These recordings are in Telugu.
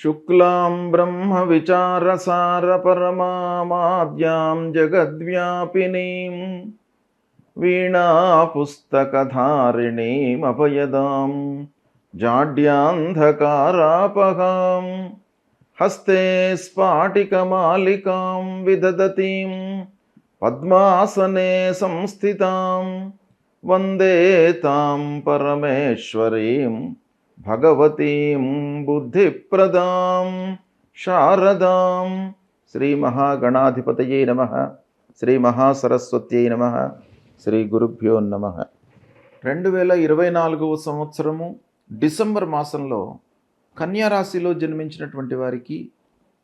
శుక్లాం బ్రహ్మవిచారసారపరమామాద్యాం జగద్వ్యాపినీం వీణాపుస్తకధారిణీమభయదాం జాడ్యాంధకారాపహాం హస్తే స్ఫాటికమాలికాం విదదతీం పద్మాసనే సంస్థితాం వందే తాం పరమేశ్వరీం భగవతీం బుద్ధిప్రదాం శారదాం. శ్రీ మహాగణాధిపతయే నమః. శ్రీ మహాసరస్వత్యై నమః. శ్రీ గురుభ్యో నమః. 2024 సంవత్సరము డిసెంబర్ మాసంలో కన్యారాశిలో జన్మించినటువంటి వారికి,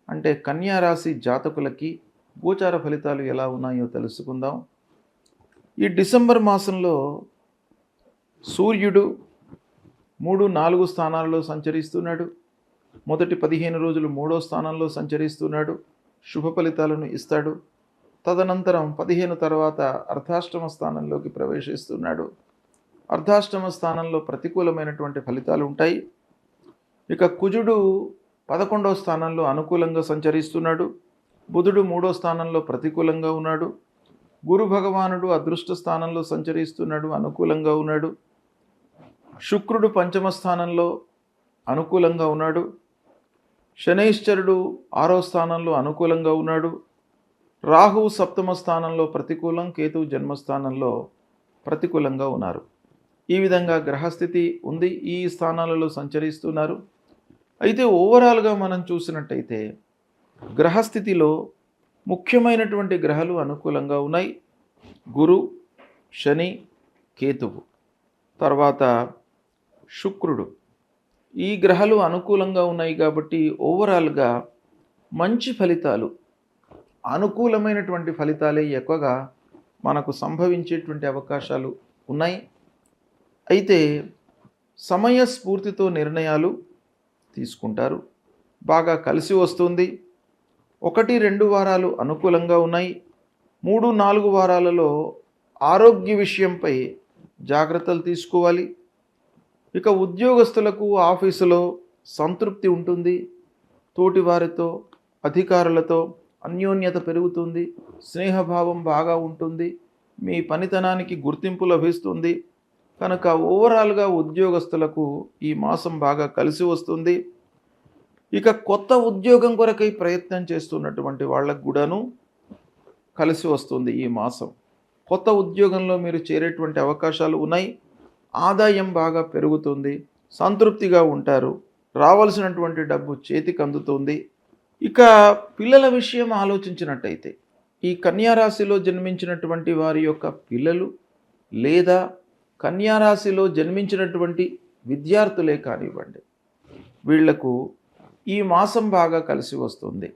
అంటే కన్యారాశి జాతకులకి గోచార ఫలితాలు ఎలా ఉన్నాయో తెలుసుకుందాం. ఈ డిసెంబర్ మాసంలో సూర్యుడు 3-4 స్థానాలలో సంచరిస్తున్నాడు. మొదటి 15 రోజులు 3వ స్థానంలో సంచరిస్తున్నాడు, శుభ ఫలితాలను ఇస్తాడు. తదనంతరం 15 తర్వాత అర్ధాష్టమ స్థానంలోకి ప్రవేశిస్తున్నాడు. అర్ధాష్టమ స్థానంలో ప్రతికూలమైనటువంటి ఫలితాలు ఉంటాయి. ఇక కుజుడు 11వ స్థానంలో అనుకూలంగా సంచరిస్తున్నాడు. బుధుడు 3వ స్థానంలో ప్రతికూలంగా ఉన్నాడు. గురు భగవానుడు అదృష్ట స్థానంలో సంచరిస్తున్నాడు, అనుకూలంగా ఉన్నాడు. శుక్రుడు 5వ స్థానంలో అనుకూలంగా ఉన్నాడు. శనైశ్చరుడు 6వ స్థానంలో అనుకూలంగా ఉన్నాడు. రాహువు 7వ స్థానంలో ప్రతికూలం, కేతువు జన్మస్థానంలో ప్రతికూలంగా ఉన్నారు. ఈ విధంగా గ్రహస్థితి ఉంది, ఈ స్థానాలలో సంచరిస్తున్నారు. అయితే ఓవరాల్గా మనం చూసినట్టయితే గ్రహస్థితిలో ముఖ్యమైనటువంటి గ్రహాలు అనుకూలంగా ఉన్నాయి. గురు, శని, కేతువు, తర్వాత శుక్రుడు. ఈ గ్రహాలు అనుకూలంగా ఉన్నాయి కాబట్టి ఓవరాల్గా మంచి ఫలితాలు, అనుకూలమైనటువంటి ఫలితాలే ఎక్కువగా మనకు సంభవించేటువంటి అవకాశాలు ఉన్నాయి. అయితే సమయస్ఫూర్తితో నిర్ణయాలు తీసుకుంటారు, బాగా కలిసి వస్తుంది. 1-2 వారాలు అనుకూలంగా ఉన్నాయి. 3-4 వారాలలో ఆరోగ్య విషయంపై జాగ్రత్తలు తీసుకోవాలి. ఇక ఉద్యోగస్తులకు ఆఫీసులో సంతృప్తి ఉంటుంది, తోటి వారితో, అధికారులతో అన్యోన్యత పెరుగుతుంది, స్నేహభావం బాగా ఉంటుంది, మీ పనితనానికి గుర్తింపు లభిస్తుంది. కనుక ఓవరాల్గా ఉద్యోగస్తులకు ఈ మాసం బాగా కలిసి వస్తుంది. ఇక కొత్త ఉద్యోగం కొరకై ప్రయత్నం చేస్తున్నటువంటి వాళ్ళకు కూడాను కలిసి వస్తుంది ఈ మాసం. కొత్త ఉద్యోగంలో మీరు చేరేటువంటి అవకాశాలు ఉన్నాయి. ఆదాయం బాగా పెరుగుతుంది, సంతృప్తిగా ఉంటారు, రావాల్సినటువంటి డబ్బు చేతికి అందుతుంది. ఇక పిల్లల విషయం ఆలోచించినట్టయితే ఈ కన్యారాశిలో జన్మించినటువంటి వారి యొక్క పిల్లలు లేదా కన్యారాశిలో జన్మించినటువంటి విద్యార్థులే కానివ్వండి, వీళ్లకు ఈ మాసం బాగా కలిసి వస్తుంది.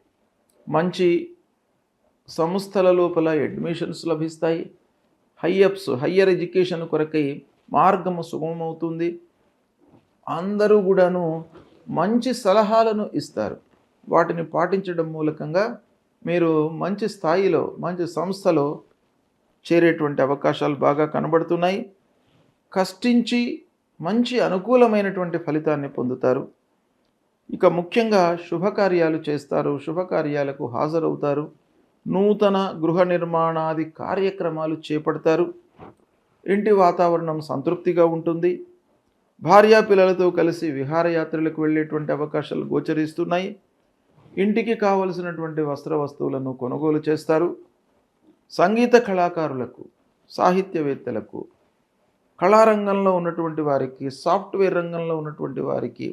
మంచి సంస్థల లోపల అడ్మిషన్స్ లభిస్తాయి. హయ్యర్ ఎడ్యుకేషన్ కొరకై మార్గము సుగమమవుతుంది. అందరూ కూడాను మంచి సలహాలను ఇస్తారు. వాటిని పాటించడం మూలకంగా మీరు మంచి స్థాయిలో, మంచి సంస్థలో చేరేటువంటి అవకాశాలు బాగా కనబడుతున్నాయి. కష్టించి మంచి అనుకూలమైనటువంటి ఫలితాన్ని పొందుతారు. ఇక ముఖ్యంగా శుభకార్యాలు చేస్తారు, శుభకార్యాలకు హాజరవుతారు. నూతన గృహ నిర్మాణాది కార్యక్రమాలు చేపడతారు. ఇంటి వాతావరణం సంతృప్తిగా ఉంటుంది. భార్యా పిల్లలతో కలిసి విహారయాత్రలకు వెళ్ళేటువంటి అవకాశాలు గోచరిస్తున్నాయి. ఇంటికి కావలసినటువంటి వస్తువులను కొనుగోలు చేస్తారు. సంగీత కళాకారులకు, సాహిత్యవేత్తలకు, కళారంగంలో ఉన్నటువంటి వారికి, సాఫ్ట్వేర్ రంగంలో ఉన్నటువంటి వారికి,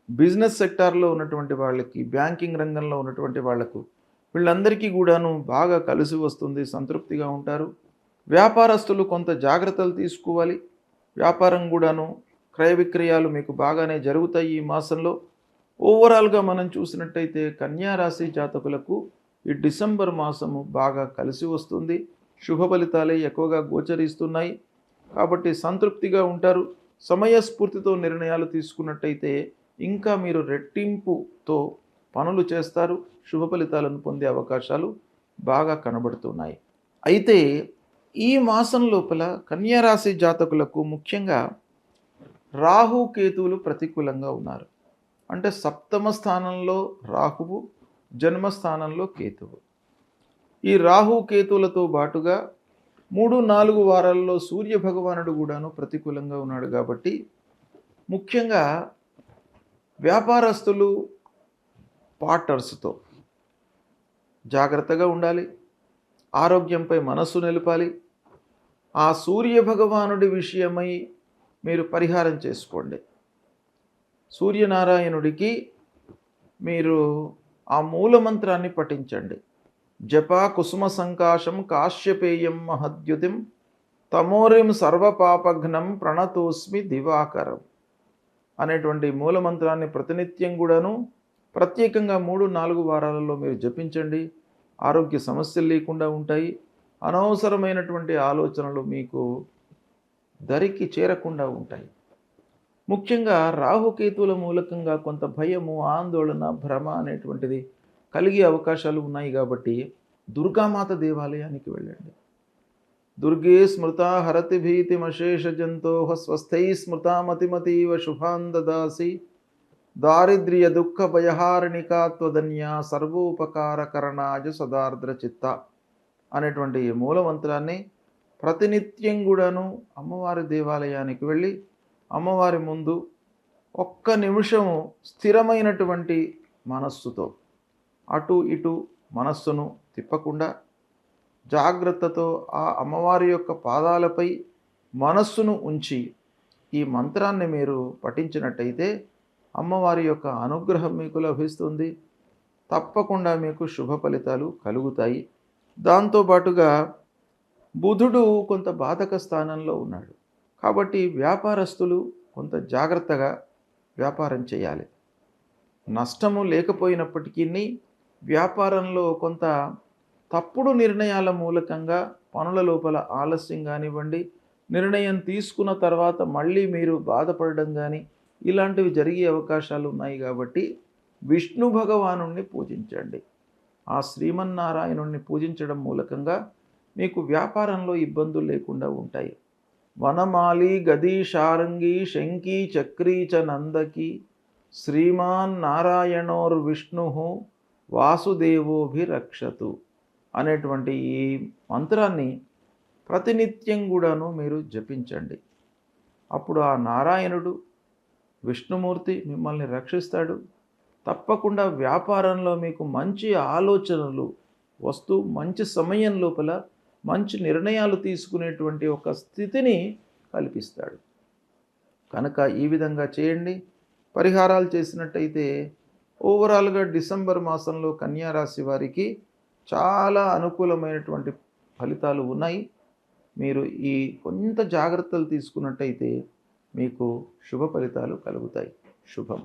బిజినెస్ సెక్టార్లో ఉన్నటువంటి వాళ్ళకి, బ్యాంకింగ్ రంగంలో ఉన్నటువంటి వాళ్లకు, వీళ్ళందరికీ కూడాను బాగా కలిసి వస్తుంది, సంతృప్తిగా ఉంటారు. వ్యాపారస్తులు కొంత జాగ్రత్తలు తీసుకోవాలి. వ్యాపారం కూడాను, క్రయ విక్రయాలు మీకు బాగానే జరుగుతాయి ఈ మాసంలో. ఓవరాల్గా మనం చూసినట్టయితే కన్యారాశి జాతకులకు ఈ డిసెంబర్ మాసము బాగా కలిసి వస్తుంది. శుభ ఫలితాలే ఎక్కువగా గోచరిస్తున్నాయి కాబట్టి సంతృప్తిగా ఉంటారు. సమయస్ఫూర్తితో నిర్ణయాలు తీసుకున్నట్టయితే ఇంకా మీరు రెట్టింపుతో పనులు చేస్తారు, శుభ ఫలితాలను పొందే అవకాశాలు బాగా కనబడుతున్నాయి. అయితే ఈ మాసం లోపల కన్యారాశి జాతకులకు ముఖ్యంగా రాహు కేతువులు ప్రతికూలంగా ఉన్నారు. అంటే సప్తమ స్థానంలో రాహువు, జన్మస్థానంలో కేతువు. ఈ రాహు కేతువులతో బాటుగా 3-4 వారాల్లో సూర్య భగవానుడు కూడాను ప్రతికూలంగా ఉన్నాడు కాబట్టి ముఖ్యంగా వ్యాపారస్తులు పార్ట్నర్స్తో జాగ్రత్తగా ఉండాలి. ఆరోగ్యంపై మనస్సు నిలపాలి. ఆ సూర్య భగవానుడి విషయమై మీరు పరిహారం చేసుకోండి. సూర్యనారాయణుడికి మీరు ఆ మూలమంత్రాన్ని పఠించండి. జపా కుసుమ సంకాశం కాశ్యపేయం మహద్యుతిం తమోరిం సర్వపాపఘ్నం ప్రణతోస్మి దివాకరం అనేటువంటి మూలమంత్రాన్ని ప్రతినిత్యం కూడాను ప్రత్యేకంగా 3-4 వారాలలో మీరు జపించండి. ఆరోగ్య సమస్యలు లేకుండా ఉంటాయి. అనవసరమైనటువంటి ఆలోచనలు మీకు దరికి చేరకుండా ఉంటాయి. ముఖ్యంగా రాహుకేతువుల మూలకంగా కొంత భయము, ఆందోళన, భ్రమ అనేటువంటిది కలిగే అవకాశాలు ఉన్నాయి కాబట్టి దుర్గామాత దేవాలయానికి వెళ్ళండి. దుర్గే స్మృతా హరతి భీతిమశేష జంతోః స్వస్థై స్మృతా మతిమతీవ శుభాన్ దదాసి దారిద్ర్య దుఃఖ భయహారిణికా త్వదన్యా సర్వోపకారకరణాయ సదార్ద్ర చిత్త అనేటువంటి మూలమంత్రాన్ని ప్రతినిత్యం కూడాను అమ్మవారి దేవాలయానికి వెళ్ళి అమ్మవారి ముందు ఒక్క నిమిషం స్థిరమైనటువంటి మనస్సుతో అటు ఇటు మనస్సును తిప్పకుండా జాగ్రత్తతో ఆ అమ్మవారి యొక్క పాదాలపై మనస్సును ఉంచి ఈ మంత్రాన్ని మీరు పఠించినట్టయితే అమ్మవారి యొక్క అనుగ్రహం మీకు లభిస్తుంది. తప్పకుండా మీకు శుభ ఫలితాలు కలుగుతాయి. దాంతోపాటుగా బుధుడు కొంత బాధక స్థానంలో ఉన్నాడు కాబట్టి వ్యాపారస్తులు కొంత జాగ్రత్తగా వ్యాపారం చేయాలి. నష్టము లేకపోయినప్పటికీ వ్యాపారంలో కొంత తప్పుడు నిర్ణయాల మూలకంగా పనుల లోపల ఆలస్యం కానివ్వండి, నిర్ణయం తీసుకున్న తర్వాత మళ్ళీ మీరు బాధపడడం కానీ ఇలాంటివి జరిగే అవకాశాలు ఉన్నాయి. కాబట్టి విష్ణు భగవానుణ్ణి పూజించండి. ఆ శ్రీమన్నారాయణుణ్ణి పూజించడం మూలకంగా మీకు వ్యాపారంలో ఇబ్బందులు లేకుండా ఉంటాయి. వనమాలి గదీ శారంగి శంకీ చక్రీ చ నందకి శ్రీమాన్ నారాయణోర్విష్ణు వాసుదేవోభిరక్షతు అనేటువంటి ఈ మంత్రాన్ని ప్రతినిత్యం కూడాను మీరు జపించండి. అప్పుడు ఆ నారాయణుడు విష్ణుమూర్తి మిమ్మల్ని రక్షిస్తాడు. తప్పకుండా వ్యాపారంలో మీకు మంచి ఆలోచనలు వస్తూ మంచి సమయం లోపల మంచి నిర్ణయాలు తీసుకునేటువంటి ఒక స్థితిని కల్పిస్తాడు. కనుక ఈ విధంగా చేయండి. పరిహారాలు చేసినట్టయితే ఓవరాల్గా డిసెంబర్ మాసంలో కన్యా రాశి వారికి చాలా అనుకూలమైనటువంటి ఫలితాలు ఉన్నాయి. మీరు ఈ కొంత జాగ్రత్తలు తీసుకున్నట్టయితే మీకు శుభ ఫలితాలు కలుగుతాయి. శుభం.